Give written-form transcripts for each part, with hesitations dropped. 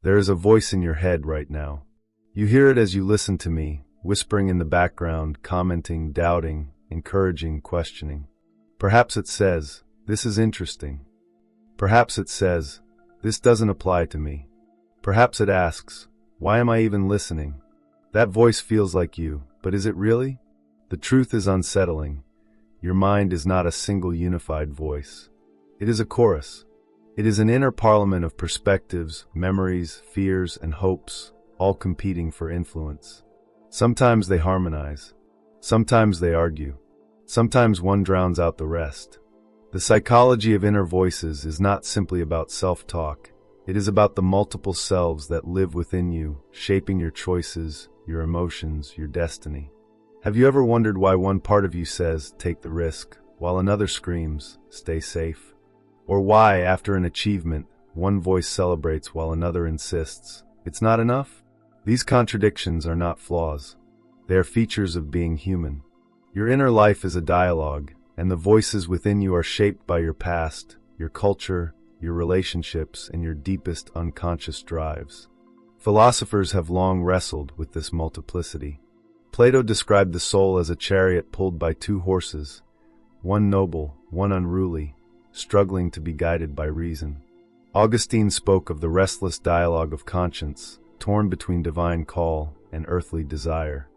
There is a voice in your head right now. You hear it as you listen to me, whispering in the background, commenting, doubting, encouraging, questioning. Perhaps it says, "This is interesting." Perhaps it says, "This doesn't apply to me." Perhaps it asks, "Why am I even listening?" That voice feels like you, but is it really? The truth is unsettling. Your mind is not a single unified voice. It is a chorus. It is an inner parliament of perspectives, memories, fears, and hopes, all competing for influence. Sometimes they harmonize. Sometimes they argue. Sometimes one drowns out the rest. The psychology of inner voices is not simply about self-talk. It is about the multiple selves that live within you, shaping your choices, your emotions, your destiny. Have you ever wondered why one part of you says, "Take the risk," while another screams, "Stay safe"? Or why, after an achievement, one voice celebrates while another insists, "It's not enough"? These contradictions are not flaws. They are features of being human. Your inner life is a dialogue, and the voices within you are shaped by your past, your culture, your relationships, and your deepest unconscious drives. Philosophers have long wrestled with this multiplicity. Plato described the soul as a chariot pulled by two horses, one noble, one unruly, struggling to be guided by reason. Augustine spoke of the restless dialogue of conscience, torn between divine call and earthly desire.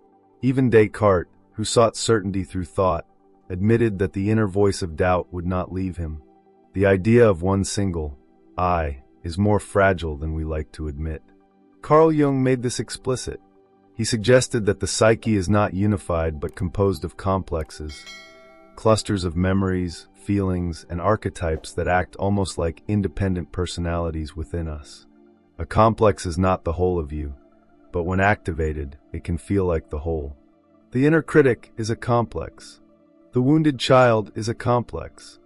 Even Descartes, who sought certainty through thought, admitted that the inner voice of doubt would not leave him. The idea of one single I is more fragile than we like to admit. Carl Jung made this explicit. He suggested that the psyche is not unified but composed of complexes, clusters of memories, feelings, and archetypes that act almost like independent personalities within us. A complex is not the whole of you, but when activated, it can feel like the whole. The inner critic is a complex. The wounded child is a complex.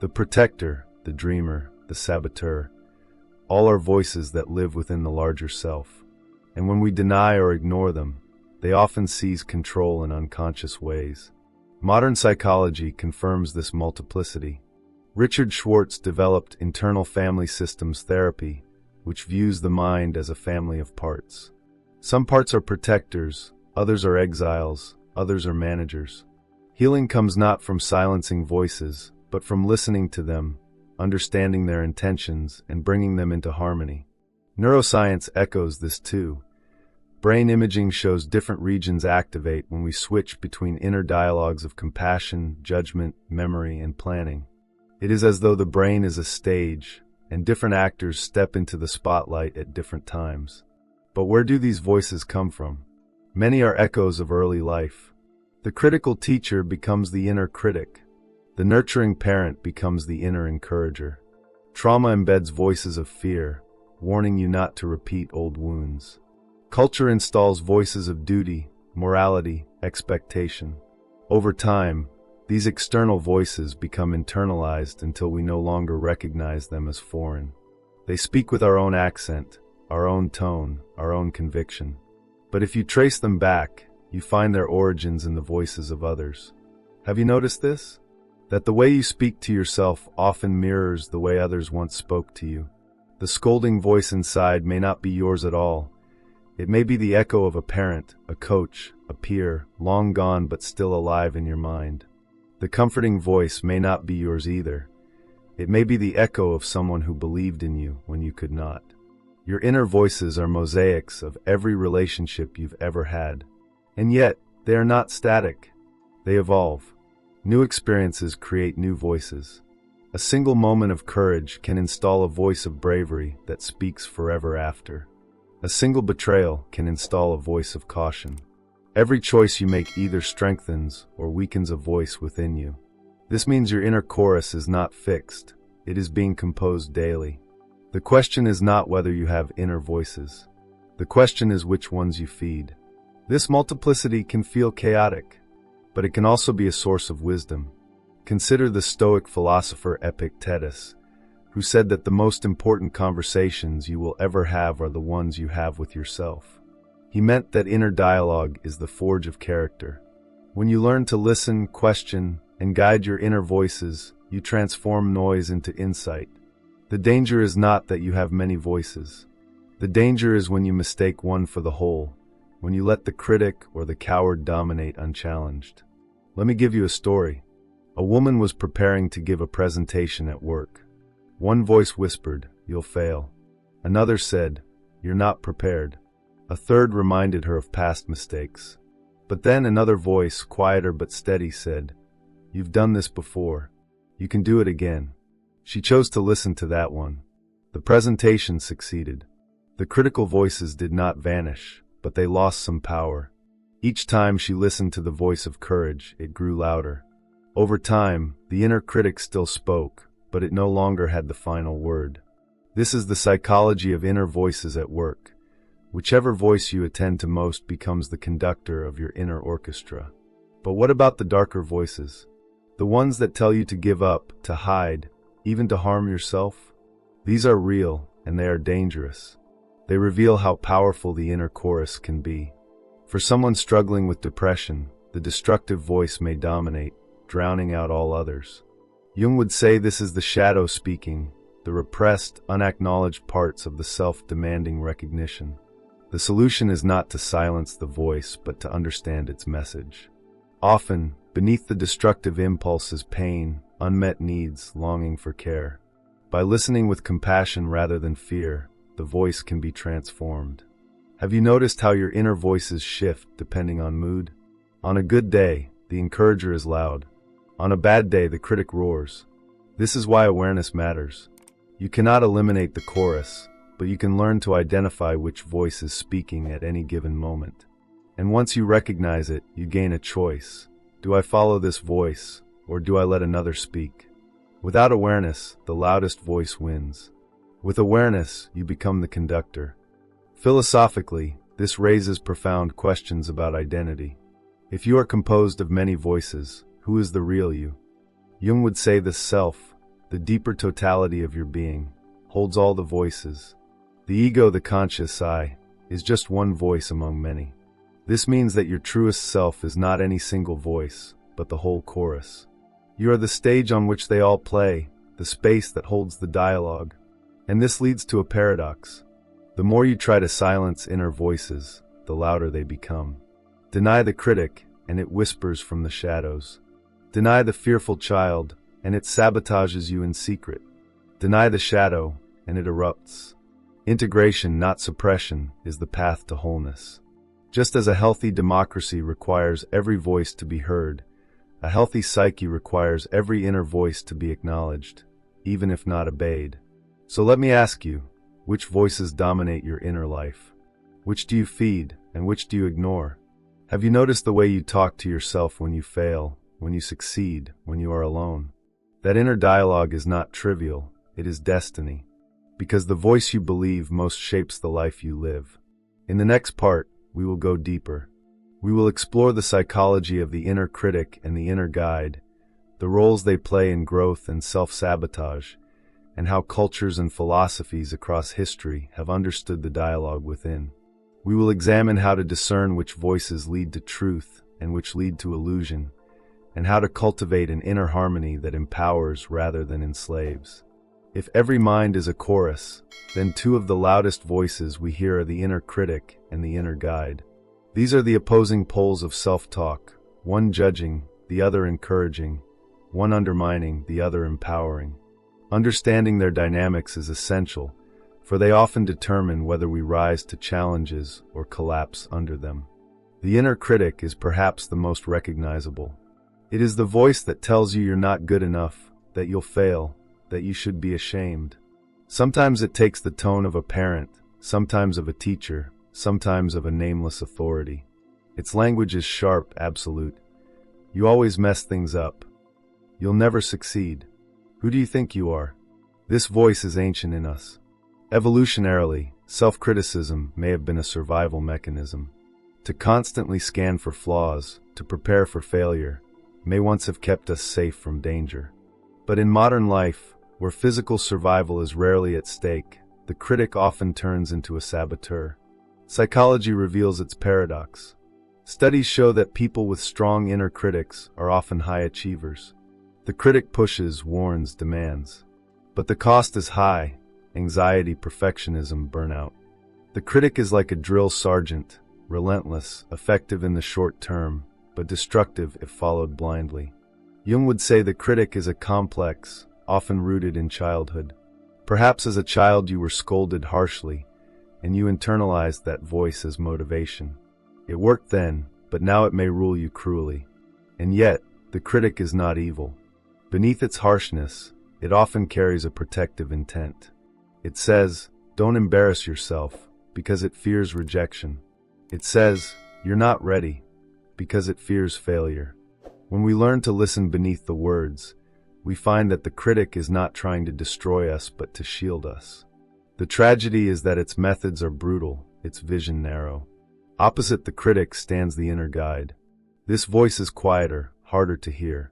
The protector, the dreamer, the saboteur, all are voices that live within the larger self. And when we deny or ignore them, they often seize control in unconscious ways. Modern psychology confirms this multiplicity. Richard Schwartz developed internal family systems therapy, which views the mind as a family of parts. Some parts are protectors, others are exiles, others are managers. Healing comes not from silencing voices, but from listening to them, understanding their intentions, and bringing them into harmony. Neuroscience echoes this too. Brain imaging shows different regions activate when we switch between inner dialogues of compassion, judgment, memory, and planning. It is as though the brain is a stage, and different actors step into the spotlight at different times. But where do these voices come from? Many are echoes of early life. The critical teacher becomes the inner critic. The nurturing parent becomes the inner encourager. Trauma embeds voices of fear, warning you not to repeat old wounds. Culture installs voices of duty, morality, expectation. Over time, these external voices become internalized until we no longer recognize them as foreign. They speak with our own accent, our own tone, our own conviction. But if you trace them back, you find their origins in the voices of others. Have you noticed this? That the way you speak to yourself often mirrors the way others once spoke to you. The scolding voice inside may not be yours at all. It may be the echo of a parent, a coach, a peer, long gone but still alive in your mind. The comforting voice may not be yours either. It may be the echo of someone who believed in you when you could not. Your inner voices are mosaics of every relationship you've ever had. And yet, they are not static. They evolve. New experiences create new voices. A single moment of courage can install a voice of bravery that speaks forever after. A single betrayal can install a voice of caution. Every choice you make either strengthens or weakens a voice within you. This means your inner chorus is not fixed. It is being composed daily. The question is not whether you have inner voices. The question is which ones you feed. This multiplicity can feel chaotic, but it can also be a source of wisdom. Consider the Stoic philosopher Epictetus, who said that the most important conversations you will ever have are the ones you have with yourself. He meant that inner dialogue is the forge of character. When you learn to listen, question, and guide your inner voices, you transform noise into insight. The danger is not that you have many voices. The danger is when you mistake one for the whole, when you let the critic or the coward dominate unchallenged. Let me give you a story. A woman was preparing to give a presentation at work. One voice whispered, "You'll fail." Another said, "You're not prepared." A third reminded her of past mistakes. But then another voice, quieter but steady, said, "You've done this before. You can do it again." She chose to listen to that one. The presentation succeeded. The critical voices did not vanish, but they lost some power. Each time she listened to the voice of courage, it grew louder. Over time, the inner critic still spoke, but it no longer had the final word. This is the psychology of inner voices at work. Whichever voice you attend to most becomes the conductor of your inner orchestra. But what about the darker voices? The ones that tell you to give up, to hide, even to harm yourself? These are real, and they are dangerous. They reveal how powerful the inner chorus can be. For someone struggling with depression, the destructive voice may dominate, drowning out all others. Jung would say this is the shadow speaking, the repressed, unacknowledged parts of the self demanding recognition. The solution is not to silence the voice, but to understand its message. Often, beneath the destructive impulse is pain, unmet needs, longing for care. By listening with compassion rather than fear, the voice can be transformed. Have you noticed how your inner voices shift depending on mood? On a good day, the encourager is loud. On a bad day, the critic roars. This is why awareness matters. You cannot eliminate the chorus, but you can learn to identify which voice is speaking at any given moment. And once you recognize it, you gain a choice. Do I follow this voice, or do I let another speak? Without awareness, the loudest voice wins. With awareness, you become the conductor. Philosophically, this raises profound questions about identity. If you are composed of many voices, who is the real you? Jung would say the self, the deeper totality of your being, holds all the voices. The ego, the conscious I, is just one voice among many. This means that your truest self is not any single voice, but the whole chorus. You are the stage on which they all play, the space that holds the dialogue. And this leads to a paradox. The more you try to silence inner voices, the louder they become. Deny the critic, and it whispers from the shadows. Deny the fearful child, and it sabotages you in secret. Deny the shadow, and it erupts. Integration, not suppression, is the path to wholeness. Just as a healthy democracy requires every voice to be heard, a healthy psyche requires every inner voice to be acknowledged, even if not obeyed. So let me ask you, which voices dominate your inner life? Which do you feed, and which do you ignore? Have you noticed the way you talk to yourself when you fail, when you succeed, when you are alone? That inner dialogue is not trivial, it is destiny. Because the voice you believe most shapes the life you live. In the next part, we will go deeper. We will explore the psychology of the inner critic and the inner guide, the roles they play in growth and self-sabotage, and how cultures and philosophies across history have understood the dialogue within. We will examine how to discern which voices lead to truth and which lead to illusion, and how to cultivate an inner harmony that empowers rather than enslaves. If every mind is a chorus, then two of the loudest voices we hear are the inner critic and the inner guide. These are the opposing poles of self-talk, one judging, the other encouraging, one undermining, the other empowering. Understanding their dynamics is essential, for they often determine whether we rise to challenges or collapse under them. The inner critic is perhaps the most recognizable. It is the voice that tells you you're not good enough, that you'll fail, that you should be ashamed. Sometimes it takes the tone of a parent, sometimes of a teacher, sometimes of a nameless authority. Its language is sharp, absolute. You always mess things up. You'll never succeed. Who do you think you are? This voice is ancient in us. Evolutionarily, self-criticism may have been a survival mechanism. To constantly scan for flaws, to prepare for failure, may once have kept us safe from danger. But in modern life, where physical survival is rarely at stake, the critic often turns into a saboteur. Psychology reveals its paradox. Studies show that people with strong inner critics are often high achievers. The critic pushes, warns, demands. But the cost is high: anxiety, perfectionism, burnout. The critic is like a drill sergeant, relentless, effective in the short term, but destructive if followed blindly. Jung would say the critic is a complex, often rooted in childhood. Perhaps as a child you were scolded harshly, and you internalized that voice as motivation. It worked then, but now it may rule you cruelly. And yet, the critic is not evil. Beneath its harshness, it often carries a protective intent. It says, don't embarrass yourself, because it fears rejection. It says, you're not ready, because it fears failure. When we learn to listen beneath the words, we find that the critic is not trying to destroy us but to shield us. The tragedy is that its methods are brutal, its vision narrow. Opposite the critic stands the inner guide. This voice is quieter, harder to hear.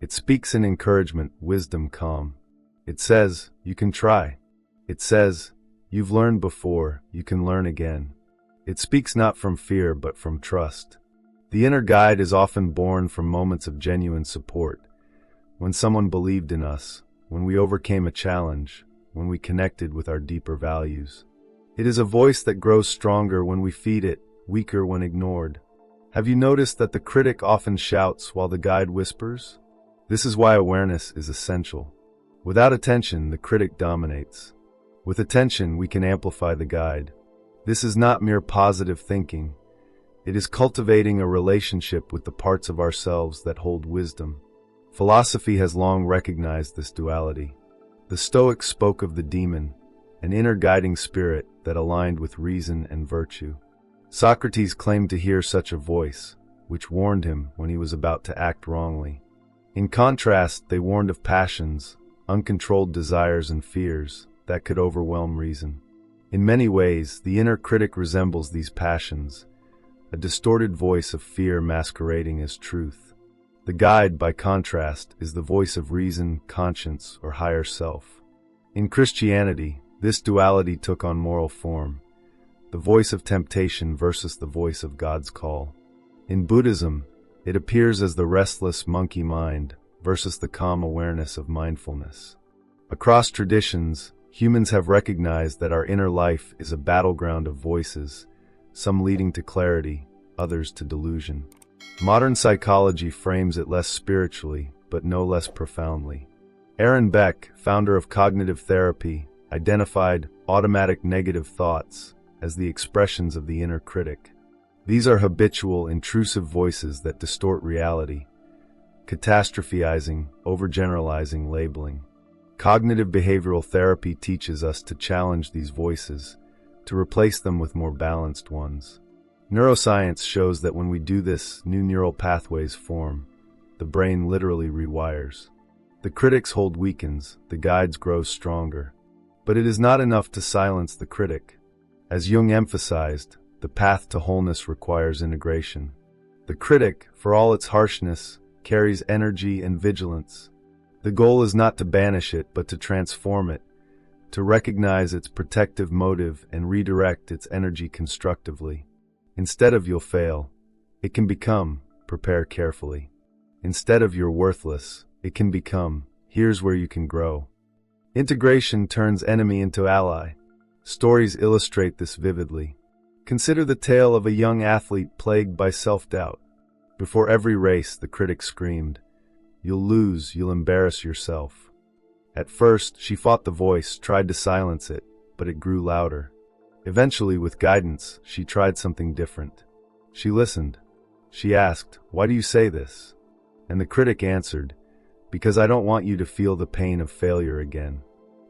It speaks in encouragement, wisdom, calm. It says, you can try. It says, you've learned before, you can learn again. It speaks not from fear but from trust. The inner guide is often born from moments of genuine support. When someone believed in us, when we overcame a challenge, when we connected with our deeper values. It is a voice that grows stronger when we feed it, weaker when ignored. Have you noticed that the critic often shouts while the guide whispers? This is why awareness is essential. Without attention, the critic dominates. With attention, we can amplify the guide. This is not mere positive thinking. It is cultivating a relationship with the parts of ourselves that hold wisdom. Philosophy has long recognized this duality. The Stoics spoke of the demon, an inner guiding spirit that aligned with reason and virtue. Socrates claimed to hear such a voice, which warned him when he was about to act wrongly. In contrast, they warned of passions, uncontrolled desires and fears that could overwhelm reason. In many ways, the inner critic resembles these passions, a distorted voice of fear masquerading as truth. The guide, by contrast, is the voice of reason, conscience, or higher self. In Christianity, this duality took on moral form, the voice of temptation versus the voice of God's call. In Buddhism, it appears as the restless monkey mind versus the calm awareness of mindfulness. Across traditions, humans have recognized that our inner life is a battleground of voices, some leading to clarity, others to delusion. Modern psychology frames it less spiritually, but no less profoundly. Aaron Beck, founder of cognitive therapy, identified automatic negative thoughts as the expressions of the inner critic. These are habitual, intrusive voices that distort reality, catastrophizing, overgeneralizing, labeling. Cognitive behavioral therapy teaches us to challenge these voices, to replace them with more balanced ones. Neuroscience shows that when we do this, new neural pathways form. The brain literally rewires. The critic's hold weakens, the guides grow stronger. But it is not enough to silence the critic. As Jung emphasized, the path to wholeness requires integration. The critic, for all its harshness, carries energy and vigilance. The goal is not to banish it, but to transform it, to recognize its protective motive and redirect its energy constructively. Instead of "you'll fail," it can become "prepare carefully." Instead of "you're worthless," it can become "here's where you can grow." Integration turns enemy into ally. Stories illustrate this vividly. Consider the tale of a young athlete plagued by self-doubt. Before every race, the critic screamed, "You'll lose, you'll embarrass yourself." At first, she fought the voice, tried to silence it, but it grew louder. Eventually, with guidance, she tried something different. She listened. She asked, "Why do you say this?" And the critic answered, "Because I don't want you to feel the pain of failure again."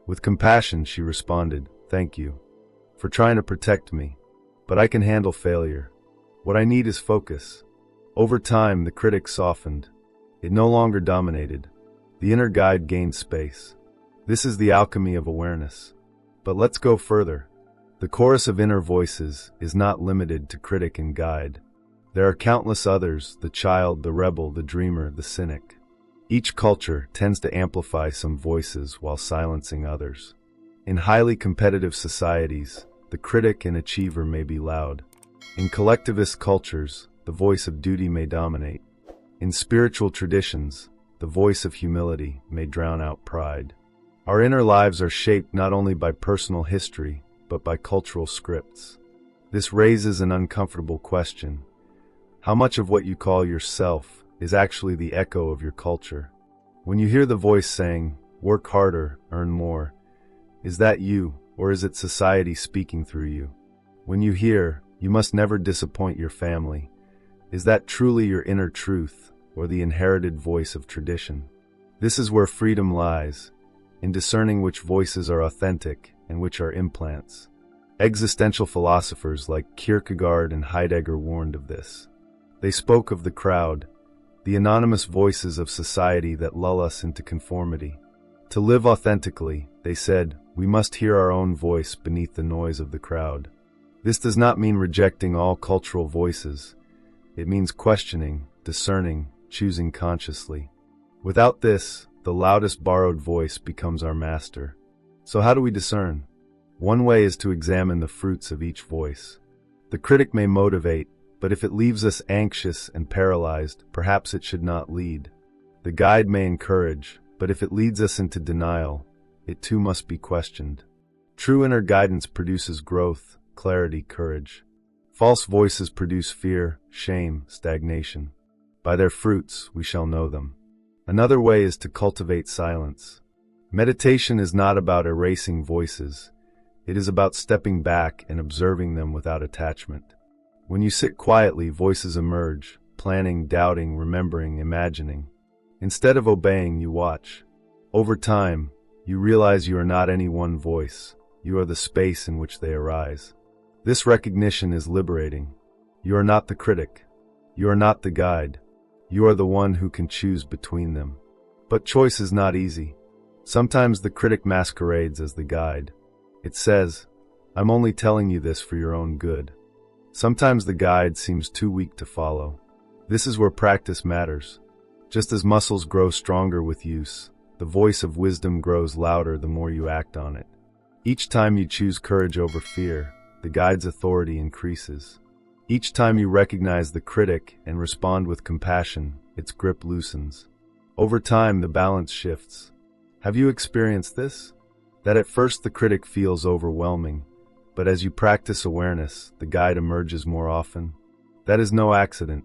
With compassion, she responded, "Thank you for trying to protect me, but I can handle failure. What I need is focus." Over time, the critic softened. It no longer dominated. The inner guide gained space. This is the alchemy of awareness. But let's go further. The chorus of inner voices is not limited to critic and guide. There are countless others: the child, the rebel, the dreamer, the cynic. Each culture tends to amplify some voices while silencing others. In highly competitive societies, the critic and achiever may be loud. In collectivist cultures, the voice of duty may dominate. In spiritual traditions, the voice of humility may drown out pride. Our inner lives are shaped not only by personal history, but by cultural scripts. This raises an uncomfortable question. How much of what you call yourself is actually the echo of your culture? When you hear the voice saying, "Work harder, earn more," is that you, or is it society speaking through you? When you hear, "You must never disappoint your family," is that truly your inner truth, or the inherited voice of tradition? This is where freedom lies, in discerning which voices are authentic and which are implants. Existential philosophers like Kierkegaard and Heidegger warned of this. They spoke of the crowd, the anonymous voices of society that lull us into conformity. To live authentically, they said, we must hear our own voice beneath the noise of the crowd. This does not mean rejecting all cultural voices. It means questioning, discerning, choosing consciously. Without this, the loudest borrowed voice becomes our master. So how do we discern? One way is to examine the fruits of each voice. The critic may motivate, but if it leaves us anxious and paralyzed, perhaps it should not lead. The guide may encourage, but if it leads us into denial, it too must be questioned. True inner guidance produces growth, clarity, courage. False voices produce fear, shame, stagnation. By their fruits we shall know them. Another way is to cultivate silence. Meditation is not about erasing voices. It is about stepping back and observing them without attachment. When you sit quietly, voices emerge, planning, doubting, remembering, imagining. Instead of obeying, you watch. Over time, you realize you are not any one voice. You are the space in which they arise. This recognition is liberating. You are not the critic. You are not the guide. You are the one who can choose between them. But choice is not easy. Sometimes the critic masquerades as the guide. It says, "I'm only telling you this for your own good." Sometimes the guide seems too weak to follow. This is where practice matters. Just as muscles grow stronger with use, the voice of wisdom grows louder the more you act on it. Each time you choose courage over fear, the guide's authority increases. Each time you recognize the critic and respond with compassion, its grip loosens. Over time, the balance shifts. Have you experienced this? That at first the critic feels overwhelming, but as you practice awareness, the guide emerges more often. That is no accident.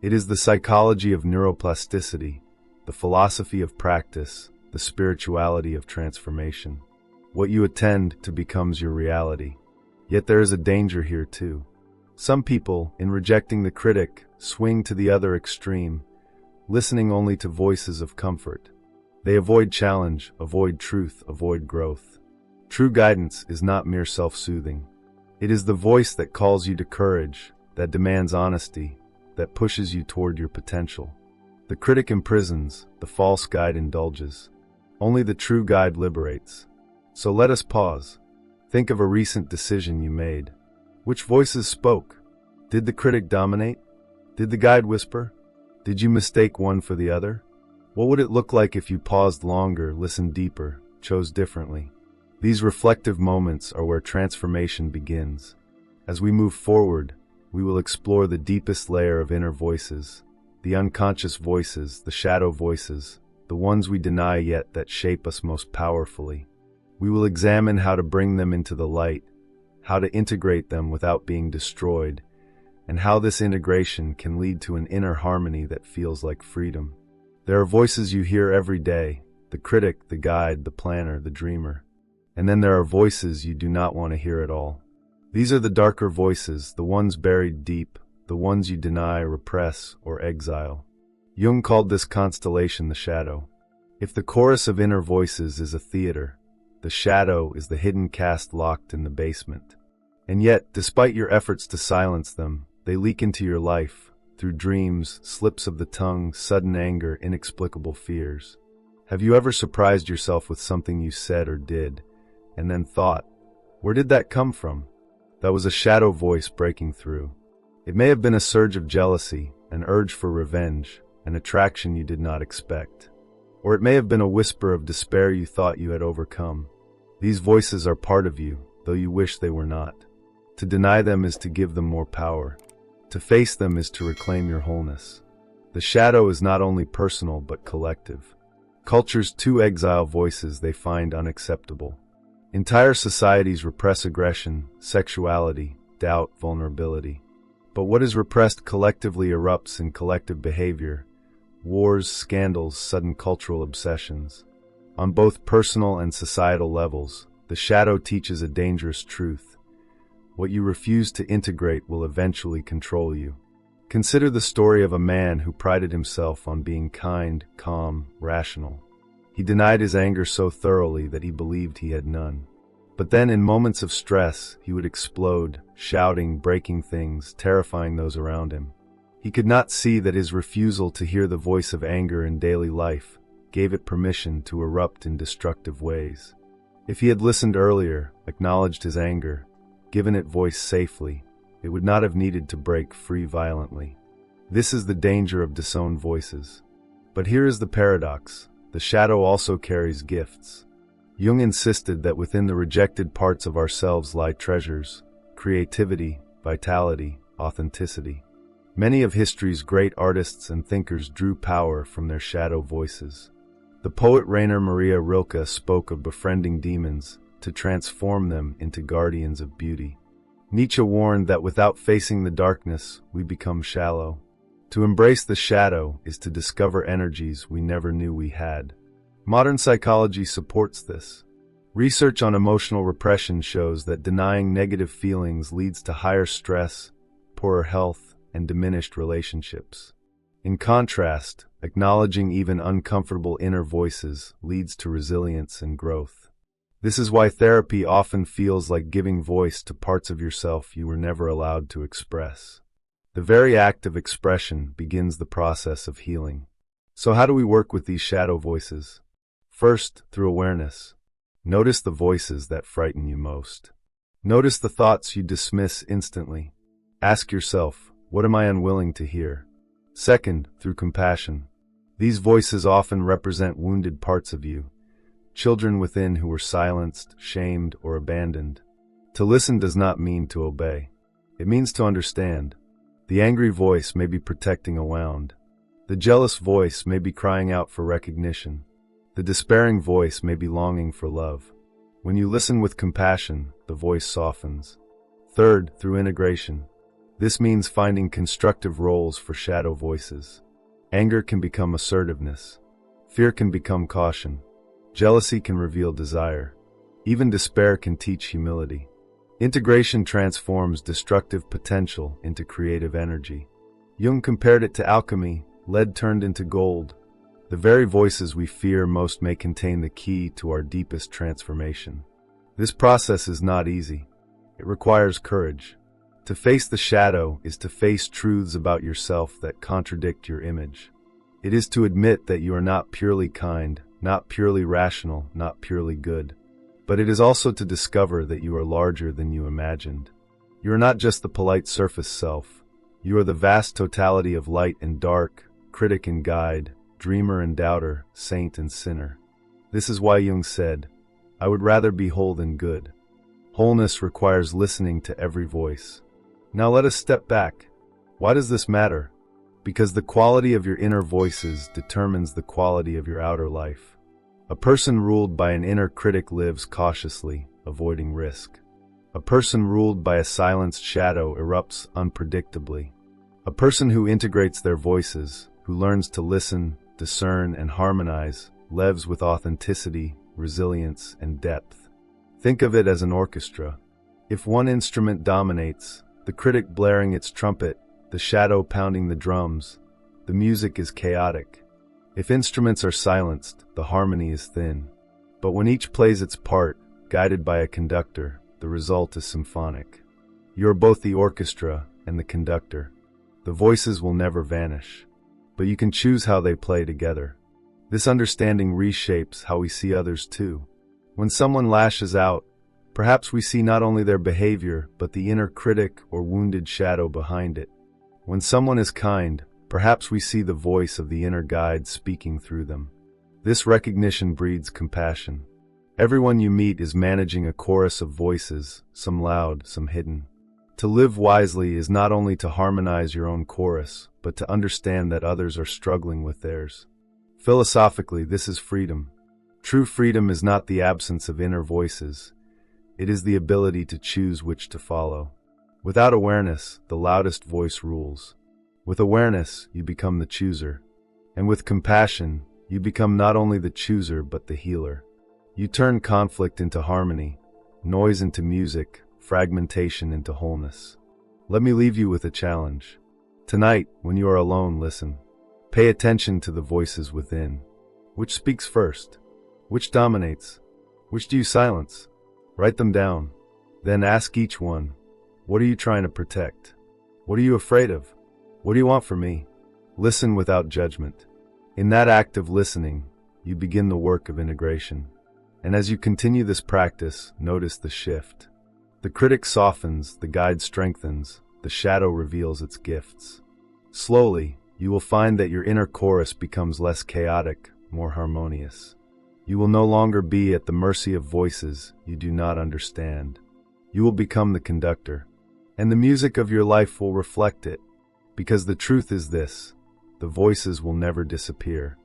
It is the psychology of neuroplasticity, the philosophy of practice, the spirituality of transformation. What you attend to becomes your reality. Yet there is a danger here too. Some people, in rejecting the critic, swing to the other extreme, listening only to voices of comfort. They avoid challenge, avoid truth, avoid growth. True guidance is not mere self-soothing. It is the voice that calls you to courage, that demands honesty, that pushes you toward your potential. The critic imprisons, the false guide indulges. Only the true guide liberates. So let us pause. Think of a recent decision you made. Which voices spoke? Did the critic dominate? Did the guide whisper? Did you mistake one for the other? What would it look like if you paused longer, listened deeper, chose differently? These reflective moments are where transformation begins. As we move forward, we will explore the deepest layer of inner voices, the unconscious voices, the shadow voices, the ones we deny yet that shape us most powerfully. We will examine how to bring them into the light, how to integrate them without being destroyed, and how this integration can lead to an inner harmony that feels like freedom. There are voices you hear every day, the critic, the guide, the planner, the dreamer. And then there are voices you do not want to hear at all. These are the darker voices, the ones buried deep, the ones you deny, repress, or exile. Jung called this constellation the shadow. If the chorus of inner voices is a theater, the shadow is the hidden cast locked in the basement. And yet, despite your efforts to silence them, they leak into your life, through dreams, slips of the tongue, sudden anger, inexplicable fears. Have you ever surprised yourself with something you said or did, and then thought, where did that come from? That was a shadow voice breaking through. It may have been a surge of jealousy, an urge for revenge, an attraction you did not expect. Or it may have been a whisper of despair you thought you had overcome. These voices are part of you, though you wish they were not. To deny them is to give them more power. To face them is to reclaim your wholeness. The shadow is not only personal but collective. Cultures too exile voices they find unacceptable. Entire societies repress aggression, sexuality, doubt, vulnerability. But what is repressed collectively erupts in collective behavior: wars, scandals, sudden cultural obsessions. On both personal and societal levels, the shadow teaches a dangerous truth. What you refuse to integrate will eventually control you. Consider the story of a man who prided himself on being kind, calm, rational. He denied his anger so thoroughly that he believed he had none. But then, in moments of stress, he would explode, shouting, breaking things, terrifying those around him. He could not see that his refusal to hear the voice of anger in daily life gave it permission to erupt in destructive ways. If he had listened earlier, acknowledged his anger, given it voice safely, it would not have needed to break free violently. This is the danger of disowned voices. But here is the paradox: the shadow also carries gifts. Jung insisted that within the rejected parts of ourselves lie treasures: creativity, vitality, authenticity. Many of history's great artists and thinkers drew power from their shadow voices. The poet Rainer Maria Rilke spoke of befriending demons to transform them into guardians of beauty. Nietzsche warned that without facing the darkness, we become shallow. To embrace the shadow is to discover energies we never knew we had. Modern psychology supports this. Research on emotional repression shows that denying negative feelings leads to higher stress, poorer health, and diminished relationships. In contrast, acknowledging even uncomfortable inner voices leads to resilience and growth. This is why therapy often feels like giving voice to parts of yourself you were never allowed to express. The very act of expression begins the process of healing. So how do we work with these shadow voices? First, through awareness. Notice the voices that frighten you most. Notice the thoughts you dismiss instantly. Ask yourself, what am I unwilling to hear? Second, through compassion. These voices often represent wounded parts of you, children within who were silenced, shamed, or abandoned. To listen does not mean to obey. It means to understand. The angry voice may be protecting a wound. The jealous voice may be crying out for recognition. The despairing voice may be longing for love. When you listen with compassion, the voice softens. Third, through integration. This means finding constructive roles for shadow voices. Anger can become assertiveness. Fear can become caution. Jealousy can reveal desire. Even despair can teach humility. Integration transforms destructive potential into creative energy. Jung compared it to alchemy, lead turned into gold. The very voices we fear most may contain the key to our deepest transformation. This process is not easy. It requires courage. To face the shadow is to face truths about yourself that contradict your image. It is to admit that you are not purely kind, not purely rational, not purely good. But it is also to discover that you are larger than you imagined. You are not just the polite surface self. You are the vast totality of light and dark, critic and guide, dreamer and doubter, saint and sinner. This is why Jung said, "I would rather be whole than good." Wholeness requires listening to every voice. Now let us step back. Why does this matter? Because the quality of your inner voices determines the quality of your outer life. A person ruled by an inner critic lives cautiously, avoiding risk. A person ruled by a silenced shadow erupts unpredictably. A person who integrates their voices, who learns to listen, discern, and harmonize, lives with authenticity, resilience, and depth. Think of it as an orchestra. If one instrument dominates, the critic blaring its trumpet, the shadow pounding the drums, the music is chaotic. If instruments are silenced, the harmony is thin. But when each plays its part, guided by a conductor, the result is symphonic. You are both the orchestra and the conductor. The voices will never vanish, but you can choose how they play together. This understanding reshapes how we see others too. When someone lashes out, perhaps we see not only their behavior, but the inner critic or wounded shadow behind it. When someone is kind, perhaps we see the voice of the inner guide speaking through them. This recognition breeds compassion. Everyone you meet is managing a chorus of voices, some loud, some hidden. To live wisely is not only to harmonize your own chorus, but to understand that others are struggling with theirs. Philosophically, this is freedom. True freedom is not the absence of inner voices. It is the ability to choose which to follow. Without awareness, the loudest voice rules. With awareness, you become the chooser. And with compassion, you become not only the chooser but the healer. You turn conflict into harmony, noise into music, fragmentation into wholeness. Let me leave you with a challenge. Tonight, when you are alone, listen. Pay attention to the voices within. Which speaks first? Which dominates? Which do you silence? Write them down. Then ask each one, what are you trying to protect? What are you afraid of? What do you want from me? Listen without judgment. In that act of listening, you begin the work of integration. And as you continue this practice, notice the shift. The critic softens, the guide strengthens, the shadow reveals its gifts. Slowly, you will find that your inner chorus becomes less chaotic, more harmonious. You will no longer be at the mercy of voices you do not understand. You will become the conductor, and the music of your life will reflect it. Because the truth is this, the voices will never disappear.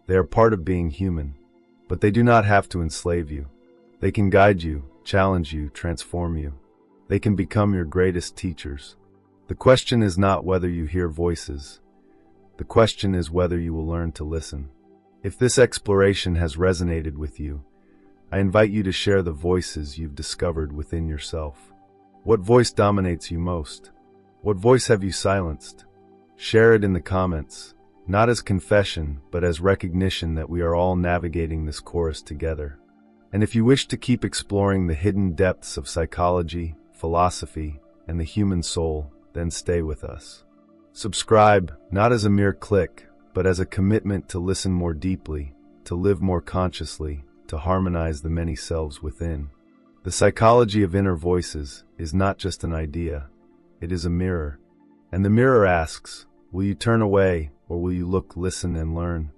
They are part of being human, but they do not have to enslave you. They can guide you, challenge you, transform you. They can become your greatest teachers. The question is not whether you hear voices. The question is whether you will learn to listen. If this exploration has resonated with you, I invite you to share the voices you've discovered within yourself. What voice dominates you most? What voice have you silenced? Share it in the comments, not as confession, but as recognition that we are all navigating this chorus together. And if you wish to keep exploring the hidden depths of psychology, philosophy, and the human soul, then stay with us. Subscribe, not as a mere click, but as a commitment to listen more deeply, to live more consciously, to harmonize the many selves within. The psychology of inner voices is not just an idea, it is a mirror. And the mirror asks, will you turn away, or will you look, listen, and learn?